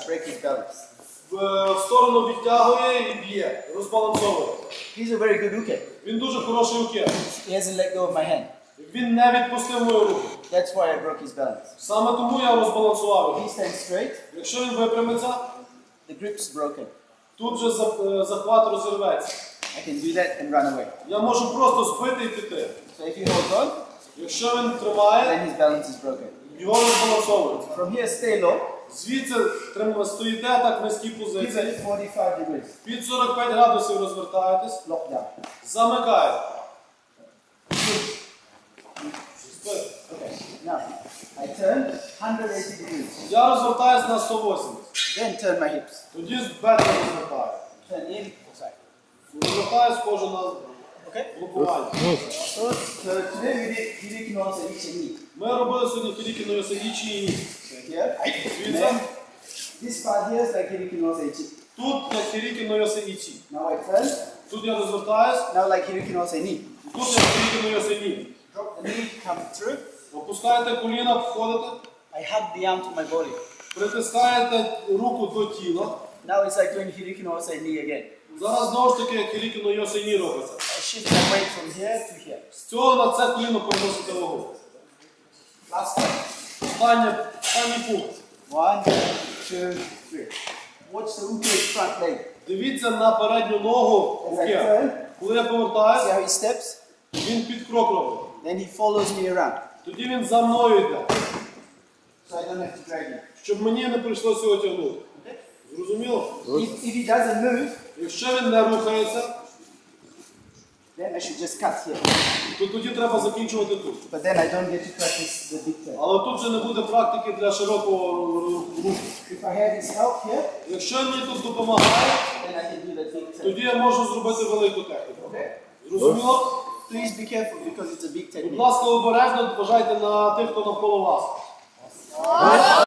break his balance. В сторону відтягує і б'є, розбалансовує. He's a very good hooker. Він дуже хороший хукер. He hasn't let go of my hand. Він не відпустив мою руку. That's why I broke his balance. Саме тому я розбалансував If його. he stands straight, Якщо він випрямиться, the grip's broken. тут же захват розірветься. I can do that and run away. Я можу просто збити і піти. So if he holds on, Якщо він тримає, then his balance is broken. його розбалансовується. From here, stay low. Звідси стоїте так в низькій Give позиції. it 45 degrees. Під 45 градусів розвертаєтесь. Lock down. Замикаєте. Okay. Now, I turn 180 degrees. Я розвертаюсь на 180. Then turn my hips. Тоді з бедра розвертаю. Turn in, side. Розвертаюсь, схоже на Okay? блокування. So today we did Hiriki no Osaichi knee. Ми робили сьогодні Хірікі но Йосагічі і ні. So here, Звідси. then this part here is like Hiriki no Osaichi. Тут як Хірікі но Йосагічі. Now I turn, Тут я розвертаюсь, now like Hiriki no Osai knee. тут як Хірікі но Йосані. Drop the knee, come through. Опускаєте коліна, входите, I hug the arm to my body. притискаєте руку до тіла. Now it's like doing Hiriki no Osai knee again. Зараз знову ж таки як Хірікі но Йосані робиться. I shift my weight from here to here. З цього на це коліно переносите вагу. Last one. Останній пункт. 1, 2, 3. Watch the uke's front leg. Дивіться на передню ногу As I руки. turn, Коли я see повертаюсь, how he steps? він під крок робить. Then he follows me around. Тоді він за мною йде, So I don't have to drag him. щоб мені не прийшлося його тягнути. Зрозуміло? If he doesn't move, Якщо він не рухається, then I should just cut here. то тоді треба закінчувати тут. But then I don't get to practice the big turn. Але тут же не буде практики для широкого руху. If I had his help here, Якщо він мені тут допомагає, then I can do the big turn. тоді я можу зробити велику техніку. Okay? Зрозуміло? Please be careful because it's a big Будь technique. ласка, обережно вважайте на тих, хто навколо вас.